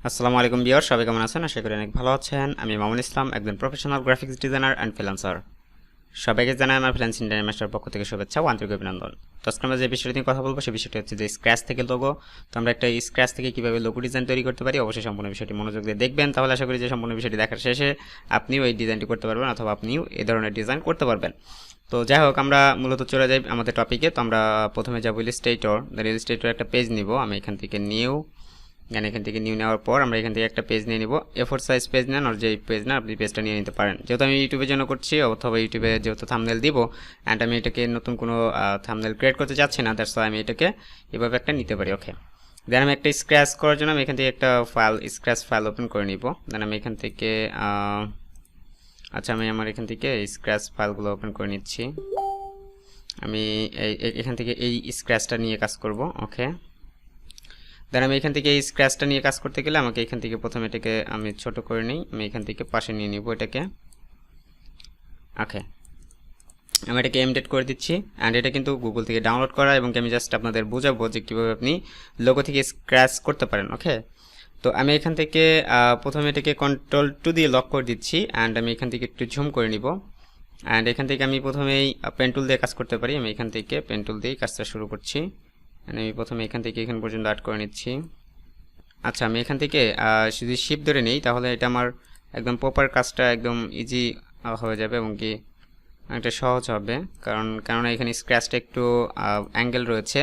আসসালামু আলাইকুম ভিউয়ার, সবাই কেমন আছেন? আশা করি অনেক ভালো আছেন। আমি মামুন ইসলাম, একজন professional graphics designer and freelancer. সবাইকে জানাই আমার ফ্রিল্যান্স ইন্টারন্যাশনাল পক্ষ থেকে শুভেচ্ছা ও আন্তরিক অভিনন্দন। তো আজকে আমরা যে বিষয়টি নিয়ে কথা বলবো সেই বিষয়টি হচ্ছে যে স্ক্র্যাচ থেকে লোগো। তো আমরা একটা স্ক্র্যাচ থেকে কীভাবে লোগো ডিজাইন তৈরি করতে পারি, অবশ্যই সম্পূর্ণ বিষয়টি মনোযোগ দিয়ে দেখবেন। তাহলে আশা করি যে সম্পূর্ণ বিষয়টি দেখার শেষে আপনিও এই ডিজাইনটি করতে পারবেন অথবা আপনিও এই ধরনের ডিজাইন করতে পারবেন। তো যাই হোক, আমরা মূলত চলে যাই আমাদের টপিকে। তো আমরা প্রথমে যাবো ইলাস্ট্রেটর। ইলাস্ট্রেটর একটা পেজ নিব, আমি এখান থেকে নিউ এখান থেকে নিউ নেওয়ার পর আমরা এখান থেকে একটা পেজ নিয়ে নিব। A4 সাইজ পেজ নেন, আর যে পেজ না আপনি পেজটা নিয়ে নিতে পারেন। যেহেতু আমি ইউটিউবের জন্য করছি অথবা ইউটিউবে যেহেতু থাম্বনেল দিব অ্যান্ড আমি এটাকে নতুন কোনো থাম্বনেল ক্রিয়েট করতে চাচ্ছি না, দ্যাটস ওয়াই আমি এটাকে এভাবে একটা নিতে পারি। ওকে, দেন আমি একটা স্ক্র্যাচ করার জন্য আমি এখান থেকে একটা স্ক্র্যাচ ফাইল ওপেন করে নিব। দেন আমি এখান থেকে আমি আমার এখান থেকে স্ক্র্যাচ ফাইলগুলো ওপেন করে নিচ্ছি। আমি এখান থেকে এই স্ক্র্যাচটা নিয়ে কাজ করব। ওকে, দেন আমি এখান থেকে এই স্ক্র্যাচটা নিয়ে কাজ করতে গেলে আমাকে এখান থেকে প্রথমে এটাকে আমি ছোট করে নিই। আমি এখান থেকে পাশে নিয়ে নিব এটাকে। ওকে, আমি এটাকে এমডেট করে দিচ্ছি। অ্যান্ড এটা কিন্তু গুগল থেকে ডাউনলোড করা, এবং আমি জাস্ট আপনাদের বোঝাবো যে কীভাবে আপনি লোগো থেকে স্ক্র্যাচ করতে পারেন। ওকে, তো আমি এখান থেকে প্রথমে এটাকে Ctrl+2 দিয়ে লক করে দিচ্ছি। অ্যান্ড আমি এখান থেকে একটু জুম করে নিব। অ্যান্ড এখান থেকে আমি প্রথমেই পেন টুল দিয়ে কাজ করতে পারি। আমি এখান থেকে পেন টুল দিয়েই কাজটা শুরু করছি। আমি প্রথমে এখান থেকে এখান পর্যন্ত আর্ট করে নিচ্ছি। আচ্ছা, আমি এখান থেকে যদি শিফট ধরে নিই তাহলে এটা আমার একদম প্রপার কাজটা একদম ইজি হয়ে যাবে এবং কি একটা সহজ হবে, কেননা এখানে স্ক্র্যাচটা একটু অ্যাঙ্গেল রয়েছে।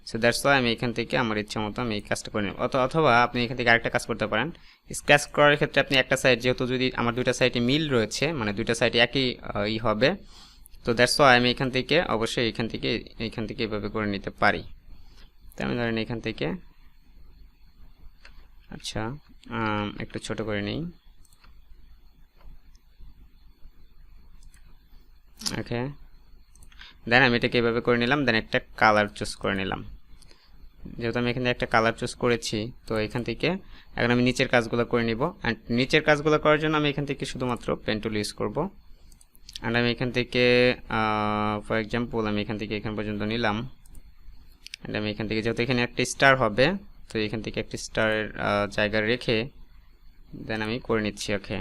সো দ্যাটস ওয়াই আমি এখান থেকে আমার ইচ্ছা মতো আমি এই কাজটা করে নেব। অথবা আপনি এখান থেকে আরেকটা কাজ করতে পারেন। স্ক্র্যাচ করার ক্ষেত্রে আপনি একটা সাইড, যেহেতু যদি আমার দুইটা সাইডে মিল রয়েছে, মানে দুইটা সাইডে একই হবে, তো দ্যাটস ওয়াই আমি এখান থেকে অবশ্যই এখান থেকে এভাবে করে নিতে পারি। তো আমি ধরেন এখান থেকে আচ্ছা একটু ছোট করে নিই। ওকে, দেন আমি এটাকে এভাবে করে নিলাম। দেন একটা কালার চুজ করে নিলাম। যেহেতু আমি এখানে একটা কালার চুজ করেছি, তো এখান থেকে এখন আমি নিচের কাজগুলো করে নিব। অ্যান্ড নিচের কাজগুলো করার জন্য আমি এখান থেকে শুধুমাত্র পেন টুল ইউজ করব। অ্যান্ড আমি এখান থেকে ফর এক্সাম্পল আমি এখান থেকে এখান পর্যন্ত নিলাম। অ্যান্ড আমি এখান থেকে যেহেতু এখানে একটা স্টার হবে, তো এখান থেকে একটা স্টারের জায়গা রেখে দেন আমি করে নিচ্ছি। ওকে,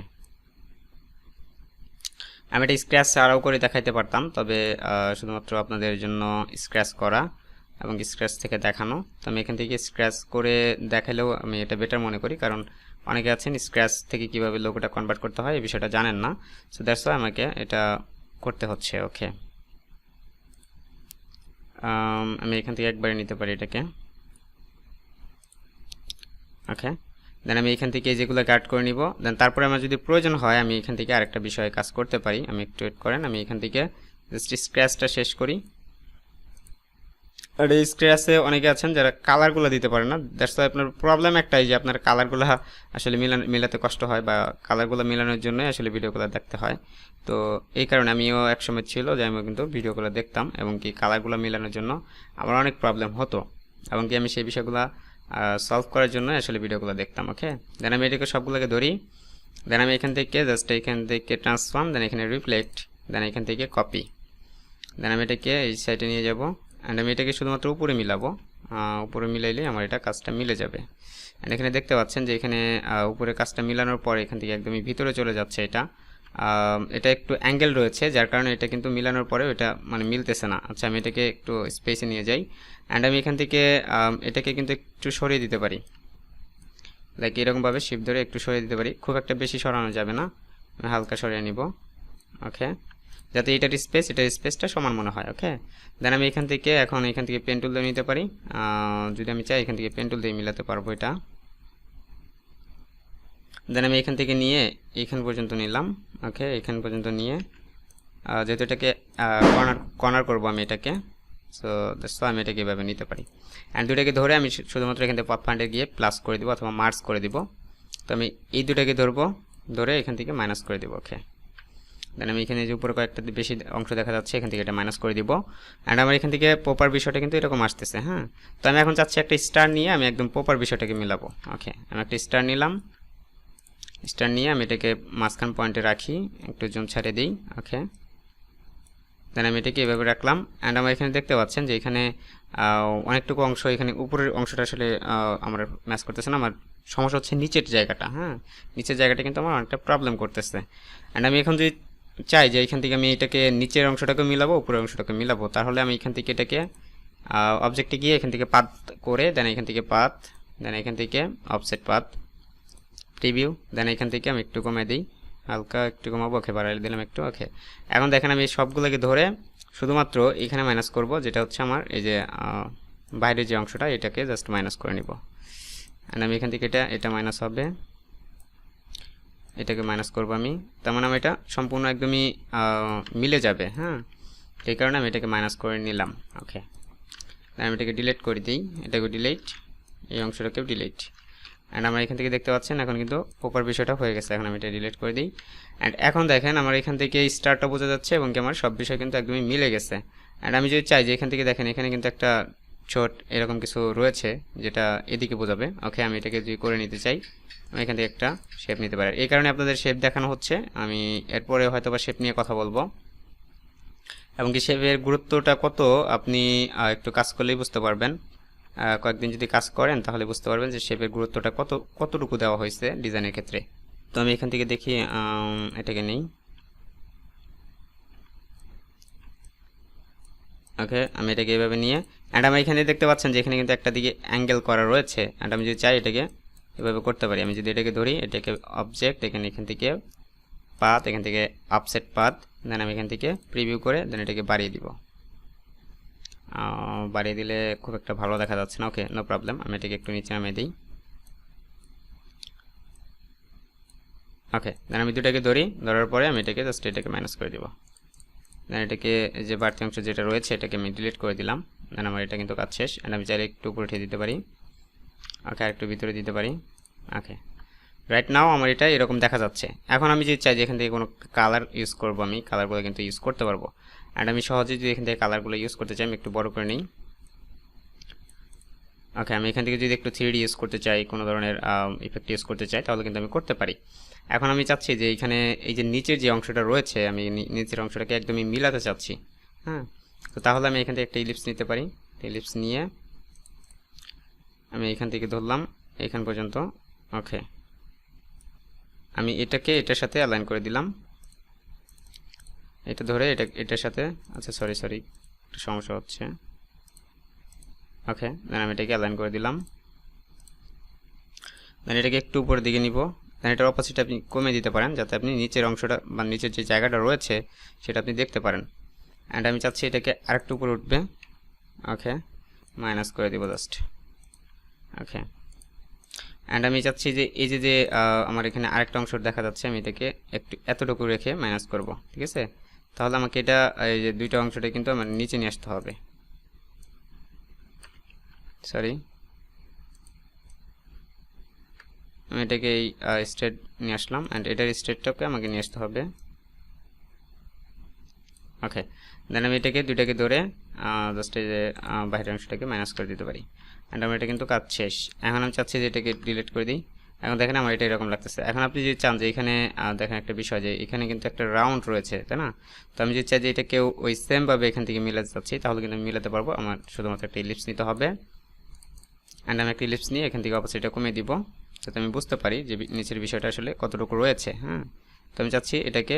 আমি এটা স্ক্র্যাচ ছাড়াও করে দেখাইতে পারতাম, তবে শুধুমাত্র আপনাদের জন্য স্ক্র্যাচ করা এবং স্ক্র্যাচ থেকে দেখানো। তো আমি এখান থেকে স্ক্র্যাচ করে দেখালেও আমি এটা বেটার মনে করি, কারণ অনেকে আছেন স্ক্র্যাচ থেকে কিভাবে লোগোটা কনভার্ট করতে হয় এই বিষয়টা জানেন না। সো দ্যাটস ওয়াই আমাকে এটা করতে হচ্ছে। ওকে, আমি এখান থেকে একবারে নিতে পারি এটাকে। ওকে, দেন আমি এখান থেকে যেগুলো কাট করে নিব। দেন তারপরে আমার যদি প্রয়োজন হয় আমি এখান থেকে আরেকটা বিষয়ে কাজ করতে পারি। আমি একটু ওয়েট করেন, আমি এখান থেকে জাস্ট স্ক্র্যাচটা শেষ করি। আর এই স্ক্র্যাচে অনেকে আছেন যারা কালারগুলো দিতে পারে না। দ্যাটস ওয়াই আপনার প্রবলেম একটাই যে আপনার কালারগুলো আসলে মেলাতে কষ্ট হয়, বা কালারগুলো মেলানোর জন্য আসলে ভিডিওগুলো দেখতে হয়। তো এই কারণে আমিও একসময় ছিল যে আমি কিন্তু ভিডিওগুলো দেখতাম এবং কি কালারগুলো মেলানোর জন্য আমার অনেক প্রবলেম হতো, এবং কি আমি সেই বিষয়গুলো সলভ করার জন্য আসলে ভিডিওগুলো দেখতাম। ওকে, দেন আমি এটাকে সবগুলোকে ধরি। দেন আমি এখান থেকে জাস্ট এখান থেকে ট্রান্সফর্ম, দেন এখানে রিফ্লেক্ট, দেন এখান থেকে কপি, দেন আমি এটাকে এই সাইডে নিয়ে যাব। অ্যান্ড আমি এটাকে শুধুমাত্র উপরে মিলাবো। উপরে মিলাইলে আমার এটা কাজটা মিলে যাবে। অ্যান্ড এখানে দেখতে পাচ্ছেন যে এখানে উপরে কাজটা মিলানোর পরে এখান থেকে একদমই ভিতরে চলে যাচ্ছে। এটা একটু অ্যাঙ্গেল রয়েছে, যার কারণে এটা কিন্তু মিলানোর পরে এটা মানে মিলতেছে না। আচ্ছা, আমি এটাকে একটু স্পেসে নিয়ে যাই। অ্যান্ড আমি এখান থেকে এটাকে কিন্তু একটু সরিয়ে দিতে পারি, লাইক এরকমভাবে শিফট ধরে একটু সরিয়ে দিতে পারি। খুব একটা বেশি সরানো যাবে না, আমি হালকা সরিয়ে নিব। ওকে, যাতে এটার স্পেসটা সমান মনে হয়। ওকে, দেন আমি এখান থেকে পেন টুল দিয়ে নিতে পারি। যদি আমি চাই এখান থেকে পেন টুল দিয়ে মিলাতে পারবো এটা। দেন আমি এখান থেকে নিয়ে এখান পর্যন্ত নিলাম। ওকে, এখান পর্যন্ত নিয়ে যেহেতু এটাকে কর্নার করবো আমি এটাকে, সো দ্যাটস ওয়াই আমি এটাকে এভাবে নিতে পারি। অ্যান্ড দুটাকে ধরে আমি শুধুমাত্র এখান থেকে পাথফাইন্ডারে গিয়ে প্লাস করে দিব অথবা মার্জ করে দিব। তো আমি এই দুটাকে ধরে এখান থেকে মাইনাস করে দিব। ওকে, দেন আমি এখানে যে উপরে কয়েকটা বেশি অংশ দেখা যাচ্ছে এখান থেকে এটা মাইনাস করে দিব। অ্যান্ড আমার এখান থেকে প্রপার বিষয়টা কিন্তু এরকম আসতেছে। হ্যাঁ, তো আমি এখন চাচ্ছি একটা স্টার নিয়ে আমি একদম প্রপার বিষয়টাকে মিলাবো। ওকে, আমি একটা স্টার নিলাম। স্টার নিয়ে আমি এটাকে মাঝখান পয়েন্টে রাখি, একটু জুম ছাড়িয়ে দিই। ওকে, দেন আমি এটাকে এভাবে রাখলাম। অ্যান্ড আমার এখানে দেখতে পাচ্ছেন যে এখানে অনেকটুকু অংশ, এখানে উপরের অংশটা আসলে আমার ম্যাচ করতেছে না, আমার সমস্যা হচ্ছে নিচের জায়গাটা। হ্যাঁ, নিচের জায়গাটা কিন্তু আমার অনেকটা প্রবলেম করতেছে। অ্যান্ড আমি এখন যদি চাই যে এখান থেকে আমি এটাকে নিচের অংশটাকে মিলাবো, উপরের অংশটাকে মিলাবো, তাহলে আমি এখান থেকে এটাকে অবজেক্টে গিয়ে এখান থেকে পাথ করে, দেন এখান থেকে পাথ, দেন এখান থেকে অফসেট পাথ, প্রিভিউ, দেন এখান থেকে আমি একটু কমে দিই, হালকা একটু কমাবো, ওকে বাড়াই দিলাম একটু। ওকে, এখন দেখেন আমি সবগুলোকে ধরে শুধুমাত্র এখানে মাইনাস করব, যেটা হচ্ছে আমার এই যে বাইরের যে অংশটা, এটাকে জাস্ট মাইনাস করে নিব। অ্যান্ড আমি এখান থেকে এটা মাইনাস হবে, এটাকে মাইনাস করব আমি, তার মানে আমি এটা সম্পূর্ণ একদমই মিলে যাবে। হ্যাঁ, এই কারণে আমি এটাকে মাইনাস করে নিলাম। ওকে, আমি এটাকে ডিলিট করে দিই, এটাকে ডিলিট, এই অংশটাকেও ডিলিট। অ্যান্ড আমরা এখান থেকে দেখতে পাচ্ছেন এখন কিন্তু প্রপার বিষয়টা হয়ে গেছে। এখন আমি এটা ডিলিট করে দিই। অ্যান্ড এখন দেখেন আমার এখান থেকে স্টারটা বোঝা যাচ্ছে এবং কি আমার সব বিষয় কিন্তু একদমই মিলে গেছে। অ্যান্ড আমি যদি চাই যে এখান থেকে দেখেন এখানে কিন্তু একটা ছোট এরকম কিছু রয়েছে যেটা এদিকে বোঝাবে। ওকে, আমি এটাকে যদি করে নিতে চাই, আমি এখান থেকে একটা শেপ নিতে পারি। এই কারণে আপনাদের শেপ দেখানো হচ্ছে, আমি এরপরে হয়তো বা শেপ নিয়ে কথা বলবো, এবং কি শেপের গুরুত্বটা কত আপনি একটু কাজ করলেই বুঝতে পারবেন। কয়েকদিন যদি কাজ করেন তাহলে বুঝতে পারবেন যে শেপের গুরুত্বটা কতটুকু দেওয়া হয়েছে ডিজাইনের ক্ষেত্রে। তো আমি এখান থেকে দেখি এটাকে নেই। ওকে, আমি এটাকে এভাবে নিয়ে, অ্যান্ড আমি এখানে দেখতে পাচ্ছেন যে এখানে কিন্তু একটা দিকে অ্যাঙ্গেল করা রয়েছে। অ্যান্ড আমি যদি চাই এটাকে এভাবে করতে পারি। আমি যদি এটাকে ধরি, এটাকে অবজেক্ট, এখান থেকে পাথ, এখান থেকে অফসেট পাথ, দেন আমি এখান থেকে প্রিভিউ করে দেন এটাকে বাড়িয়ে দিব। বাড়িয়ে দিলে খুব একটা ভালো দেখা যাচ্ছে না। ওকে, নো প্রবলেম, আমি এটাকে একটু নিচে নামিয়ে দিই। ওকে, দেন আমি দুটাকে ধরার পরে আমি এটাকে জাস্ট এটাকে মাইনাস করে দিব। দেন এটাকে যে বাড়তি অংশ যেটা রয়েছে এটাকে আমি ডিলিট করে দিলাম। দেন আমার এটা কিন্তু কাজ শেষ। অ্যান্ড আমি চাইলে একটু উপরে উঠিয়ে দিতে পারি। ওকে, আর একটু ভিতরে দিতে পারি। ওকে, রাইট নাও আমার এটা এরকম দেখা যাচ্ছে। এখন আমি যদি চাই যে এখান থেকে কোনো কালার ইউজ করবো, আমি কালারগুলো কিন্তু ইউজ করতে পারবো। অ্যান্ড আমি সহজে যদি এখান থেকে কালারগুলো ইউজ করতে চাই, আমি একটু বড় করে নিই। ওকে, আমি এখান থেকে যদি একটু 3D ইউজ করতে চাই, কোনো ধরনের ইফেক্ট ইউজ করতে চাই, তাহলে কিন্তু আমি করতে পারি। এখন আমি চাচ্ছি যে এইখানে এই যে নিচের যে অংশটা রয়েছে, আমি নিচের অংশটাকে একদমই মিলাতে চাচ্ছি। হ্যাঁ, তো তাহলে আমি এখান থেকে একটা ইলিপস নিতে পারি। ইলিপস নিয়ে আমি এখান থেকে ধরলাম এখান পর্যন্ত। ওকে, আমি এটাকে এটার সাথে অ্যালাইন করে দিলাম, এটা ধরে এটার সাথে, আচ্ছা সরি একটু সমস্যা হচ্ছে। ওকে, দেন আমি এটাকে অ্যালাইন করে দিলাম। দেন এটাকে একটু উপরের দিকে নিব। দেন এটার অপোজিট আপনি কমে দিতে পারেন, যাতে আপনি নিচের অংশটা বা নিচের যে জায়গাটা রয়েছে সেটা আপনি দেখতে পারেন। অ্যান্ড আমি চাচ্ছি এটাকে আরেকটু উপরে উঠবে। ওকে, মাইনাস করে দিব জাস্ট। ওকে, অ্যান্ড আমি চাচ্ছি যে এই যে আমার এখানে আরেকটা অংশ দেখা যাচ্ছে, আমি এটাকে একটু এতটুকু রেখে মাইনাস করব। ঠিক আছে, তাহলে আমাকে এটা এই যে দুইটা অংশটা কিন্তু আমার নিচে নিয়ে আসতে হবে। সরি, আমি এটাকে এই স্টেট নিয়ে আসলাম, অ্যান্ড এটার স্টেটটাকে আমাকে নিয়ে আসতে হবে। ওকে, দেন আমি এটাকে দুইটাকে ধরে জাস্ট এই যে বাইরের অংশটাকে মাইনাস করে দিতে পারি। অ্যান্ড আমার এটা কিন্তু কাজ শেষ। এখন আমি চাচ্ছি যে এটাকে ডিলিট করে দিই। এখন দেখেন আমার এটা এরকম লাগতেছে। এখন আপনি যদি চান যে এখানে দেখেন একটা বিষয় যে এখানে কিন্তু একটা রাউন্ড রয়েছে, তাই না? তো আমি যদি চাই যে এটাকেও ওই সেমভাবে এখান থেকে মিলাতে চাচ্ছি, তাহলে কিন্তু আমি মিলাতে পারবো। আমার শুধুমাত্র একটা ইলিপস নিতে হবে। অ্যান্ড আমি একটা ইলিপস নিয়ে এখান থেকে অপোজিটটা কমিয়ে দিব, যাতে আমি বুঝতে পারি যে নিচের বিষয়টা আসলে কতটুকু রয়েছে। হ্যাঁ, তো আমি চাচ্ছি এটাকে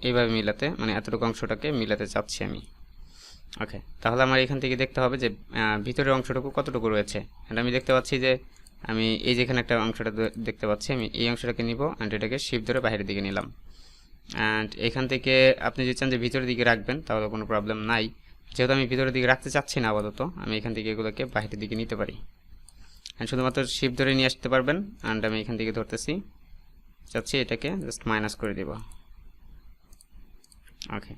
এইভাবে মিলাতে, মানে এতটুকু অংশটাকে মিলাতে চাচ্ছি আমি। ওকে, তাহলে আমার এখান থেকে দেখতে হবে যে ভিতরের অংশটুকু কতটুকু রয়েছে। অ্যান্ড আমি দেখতে পাচ্ছি যে আমি এই যেখানে একটা অংশটা দেখতে পাচ্ছি, আমি এই অংশটাকে নিব, অ্যান্ড এটাকে শিফট ধরে বাইরের দিকে নিলাম। অ্যান্ড এখান থেকে আপনি যদি চান যে ভিতরের দিকে রাখবেন, তাহলে কোনো প্রবলেম নাই। যেহেতু আমি ভিতরের দিকে রাখতে চাচ্ছি না আপাতত, আমি এখান থেকে এগুলোকে বাইরের দিকে নিতে পারি। অ্যান্ড শুধুমাত্র শিফট ধরে নিয়ে আসতে পারবেন। অ্যান্ড আমি এখান থেকে ধরতেছি, চাচ্ছি এটাকে জাস্ট মাইনাস করে দেব। ওকে,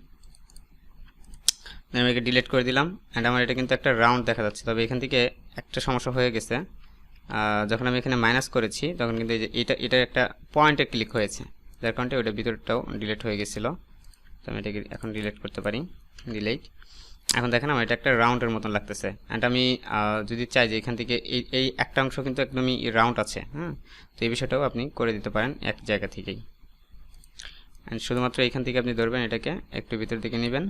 আমি এটাকে ডিলিট করে দিলাম। অ্যান্ড আমার এটা কিন্তু একটা রাউন্ড দেখা যাচ্ছে, তবে এখান থেকে একটা সমস্যা হয়ে গেছে। যখন আমি এখানে মাইনাস করেছি তখন কিন্তু এটা একটা পয়েন্টে ক্লিক হয়েছে, যার কারণে ওইটা ভিতরটাও ডিলিট হয়ে গেছিলো। তো আমি এটাকে এখন ডিলিট করতে পারি, ডিলিট। এখন দেখেন আমার এটা একটা রাউন্ডের মতন লাগতেছে। অ্যান্ড আমি যদি চাই যে এখান থেকে এই একটা অংশ কিন্তু একদমই রাউন্ড আছে, হ্যাঁ, তো এই বিষয়টাও আপনি করে দিতে পারেন এক জায়গা থেকেই। অ্যান্ড শুধুমাত্র এখান থেকে আপনি ধরবেন, এটাকে একটু ভিতর দিকে নেবেন,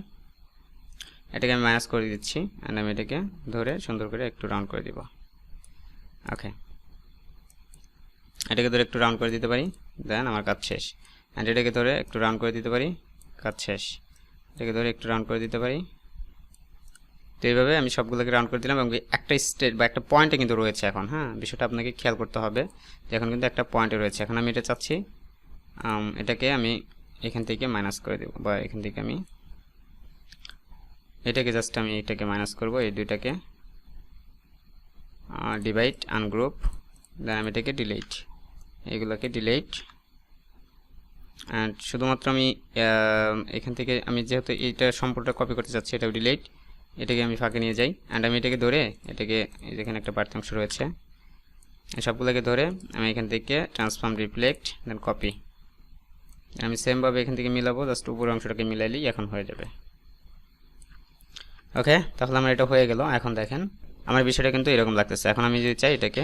এটাকে আমি মাইনাস করে দিচ্ছি। অ্যান্ড আমি এটাকে ধরে সুন্দর করে একটু রাউন্ড করে দিব। ওকে, এটাকে ধরে একটু রাউন্ড করে দিতে পারি, দেন আমার কাজ শেষ। অ্যান্ড এটাকে ধরে একটু রাউন্ড করে দিতে পারি, কাজ শেষ। এটাকে ধরে একটু রাউন্ড করে দিতে পারি। তো এইভাবে আমি সবগুলোকে রাউন্ড করে দিলাম এবং একটা স্টেট বা একটা পয়েন্টে কিন্তু রয়েছে এখন। হ্যাঁ, বিষয়টা আপনাকে খেয়াল করতে হবে যে এখন কিন্তু একটা পয়েন্টে রয়েছে। এখন আমি এটা চাচ্ছি এটাকে আমি এখান থেকে মাইনাস করে দেব, বা এখান থেকে আমি এটাকে জাস্ট আমি এটাকে মাইনাস করব, এই দুইটাকে ডিভাইড আনগ্রুপ, দেন আমি এটাকে ডিলিট, এইগুলোকে ডিলিট। অ্যান্ড শুধুমাত্র আমি এখান থেকে আমি যেহেতু এইটা সম্পূর্ণটা কপি করতে চাচ্ছি, এটাও ডিলিট, এটাকে আমি ফাঁকে নিয়ে যাই। অ্যান্ড আমি এটাকে ধরে এটাকে যেখানে একটা পার্থক্য রয়েছে সবগুলোকে ধরে আমি এখান থেকে ট্রান্সফর্ম রিফ্লেক্ট দেন কপি, আমি সেমভাবে এখান থেকে মিলাবো, জাস্ট উপরের অংশটাকে মিলাইলেই এখন হয়ে যাবে। ওকে, তাহলে আমার এটা হয়ে গেল। এখন দেখেন আমার বিষয়টা কিন্তু এরকম লাগতেছে। এখন আমি যদি চাই এটাকে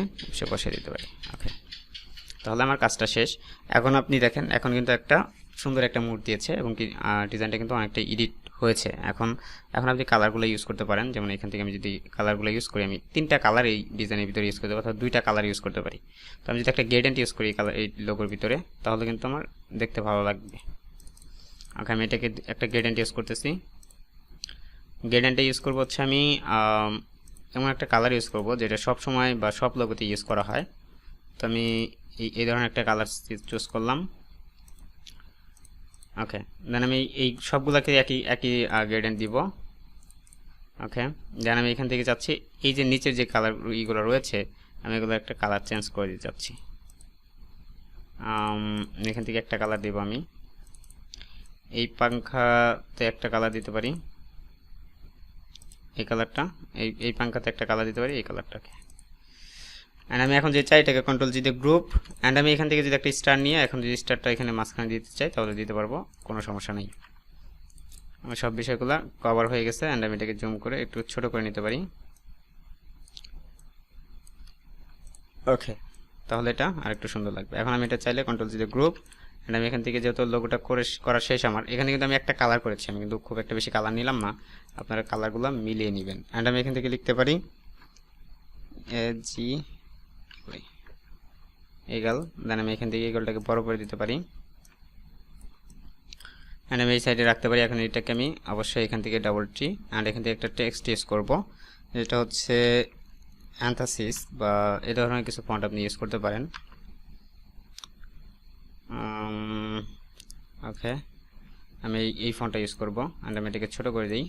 বসিয়ে দিতে পারি। ওকে, তাহলে আমার কাজটা শেষ। এখন আপনি দেখেন এখন কিন্তু একটা সুন্দর একটা মুড দিয়েছে এবং কি ডিজাইনটা কিন্তু অনেকটা এডিট হয়েছে। এখন আপনি কালারগুলো ইউজ করতে পারেন। যেমন এখান থেকে আমি যদি কালারগুলো ইউজ করি, আমি 3টা কালার এই ডিজাইনের ভিতরে ইউজ করতে পারি, অথবা 2টা কালার ইউজ করতে পারি। তো আমি যদি একটা গ্রেডিয়েন্ট ইউজ করি কালার এই লোগোর ভিতরে, তাহলে কিন্তু আমার দেখতে ভালো লাগবে। ওকে, আমি এটাকে একটা গ্রেডিয়েন্ট ইউজ করতেছি। গ্রেডিয়েন্টে ইউজ করবো হচ্ছে আমি এমন একটা কালার ইউজ করব যেটা সব সময় বা সব লোগোতে ইউজ করা হয়। তো আমি এই ধরনের একটা কালার চুজ করলাম। ওকে, দেন আমি এই সবগুলোকে একই গ্রেডিয়েন্ট দিব। ওকে, দেন আমি এখান থেকে চাচ্ছি এই যে নিচের যে কালার এইগুলো রয়েছে, আমি এগুলো একটা কালার চেঞ্জ করে দিতে চাচ্ছি। এখান থেকে একটা কালার দিব আমি, এই পাংখাতে একটা কালার দিতে পারি, এই কালারটা, এই পাংখাতে একটা কালার দিতে পারি, এই কালারটাকে। অ্যান্ড আমি এখন যে চাই এটাকে কন্ট্রোল জি দিয়ে গ্রুপ, অ্যান্ড আমি এখান থেকে যদি একটা স্টার নিয়ে এখন যদি স্টারটা এখানে মাঝখানে দিতে চাই তাহলে দিতে পারবো, কোনো সমস্যা নেই। আমার সব বিষয়গুলো কভার হয়ে গেছে। অ্যান্ড আমি এটাকে জুম করে একটু ছোট করে নিতে পারি। ওকে, তাহলে এটা আর একটু সুন্দর লাগবে। এখন আমি এটা চাইলে কন্ট্রোল জি দিয়ে গ্রুপ, অ্যান্ড আমি এখান থেকে যেহেতু লোগোটা করা শেষ আমার, এখানে কিন্তু আমি একটা কালার করেছি, আমি কিন্তু খুব একটা বেশি কালার নিলাম না, আপনারা কালারগুলো মিলিয়ে নেবেন। অ্যান্ড আমি এখান থেকে লিখতে পারি জি এগাল, দেন আমি এখান থেকে এগালটাকে বড় করে দিতে পারি। অ্যান্ড আমি এই সাইডে রাখতে পারি। এখন এটাকে আমি অবশ্যই এখান থেকে ডাবল টি, অ্যান্ড এখান থেকে একটা টেক্সট ইউজ করব, যেটা হচ্ছে অ্যান্থাসিস বা এই ধরনের কিছু ফন্ট আপনি ইউজ করতে পারেন। ওকে, আমি এই ফন্টটা ইউজ করব। অ্যান্ড আমি এটাকে ছোট করে দিই,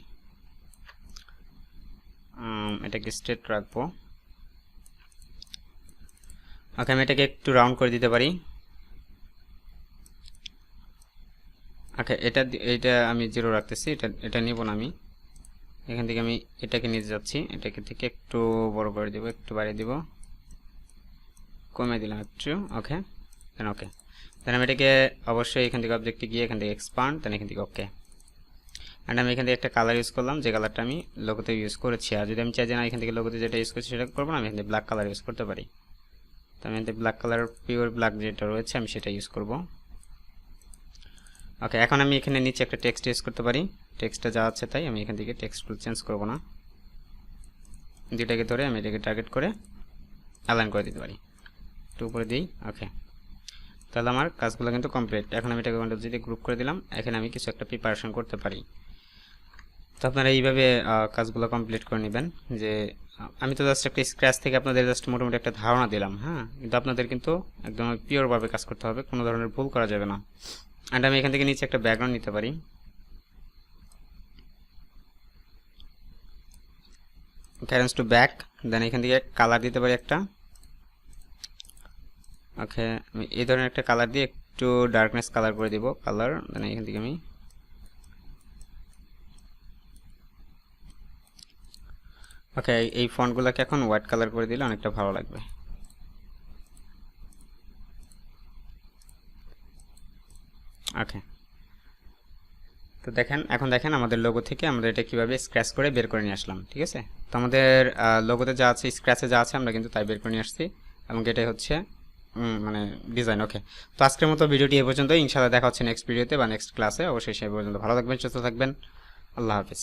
এটাকে স্ট্রেট রাখবো। ওকে, আমি এটাকে একটু রাউন্ড করে দিতে পারি। ওকে, এটা আমি 0 রাখতেছি, এটা নিব না আমি। এখান থেকে আমি এটাকে নিতে যাচ্ছি, এটাকে থেকে একটু বড় করে দিব, একটু বাড়িয়ে দিব, কমিয়ে দিলাম একটু। ওকে, দেন ওকে, দেন আমি এটাকে অবশ্যই এখান থেকে অবজেক্টে গিয়ে এখান থেকে এক্সপান্ড, দেন এখান থেকে ওকে। অ্যান্ড আমি এখান থেকে একটা কালার ইউজ করলাম, যে কালারটা আমি লোগোতে ইউজ করেছি। আর যদি আমি চাই যে না এখান থেকে লোগোতে যেটা ইউজ করছি সেটা করবো না, আমি এখান থেকে ব্ল্যাক কালার ইউজ করতে পারি। তো আমি এখান থেকে ব্ল্যাক কালার, পিওর ব্ল্যাক যেটা রয়েছে আমি সেটা ইউজ করব। ওকে, এখন আমি এখানে নিচে একটা টেক্সট ইউজ করতে পারি, টেক্সটটা যা আছে তাই, আমি এখান থেকে টেক্সটগুলো চেঞ্জ করব না, দুটাকে ধরে আমি এটাকে টার্গেট করে অ্যালাইন করে দিতে পারি, একটু উপরে দিই। ওকে, তাহলে আমার কাজগুলো কিন্তু কমপ্লিট। এখন আমি এটাকে কন্ট্রোল যদি গ্রুপ করে দিলাম, এখানে আমি কিছু একটা প্রিপারেশন করতে পারি। তো আপনারা এইভাবে কাজগুলো কমপ্লিট করে নেবেন। যে আমি তো জাস্ট একটা স্ক্র্যাচ থেকে আপনাদের জাস্ট মোটামুটি একটা ধারণা দিলাম, হ্যাঁ, কিন্তু আপনাদের কিন্তু একদম পিওরভাবে কাজ করতে হবে, কোনো ধরনের ভুল করা যাবে না। অ্যান্ড আমি এখান থেকে নিচে একটা ব্যাকগ্রাউন্ড নিতে পারি, ক্যারেন্স টু ব্যাক, দেন এখান থেকে কালার দিতে পারি একটা। ওকে, আমি এই ধরনের একটা কালার দিয়ে একটু ডার্কনেস কালার করে দিব, কালার, দেন এখান থেকে আমি ওকে এই ফন্টগুলোকে এখন হোয়াইট কালার করে দিলে অনেকটা ভালো লাগবে। ওকে, তো এখন দেখেন আমাদের লোগো থেকে আমরা এটা কিভাবে স্ক্র্যাচ করে বের করে নিয়ে আসলাম। ঠিক আছে, তো আমাদের লোগোতে যা আছে, স্ক্র্যাচে যা আছে আমরা কিন্তু তাই বের করে নিয়ে আসছি, এবং এটাই হচ্ছে মানে ডিজাইন। ওকে, তো আজকের মতো ভিডিওটি এই পর্যন্ত। ইনশাআল্লাহ দেখা হচ্ছে নেক্সট ভিডিওতে বা নেক্সট ক্লাসে। অবশ্যই সেই পর্যন্ত ভালো থাকবেন, সুস্থ থাকবেন। আল্লাহ হাফিজ।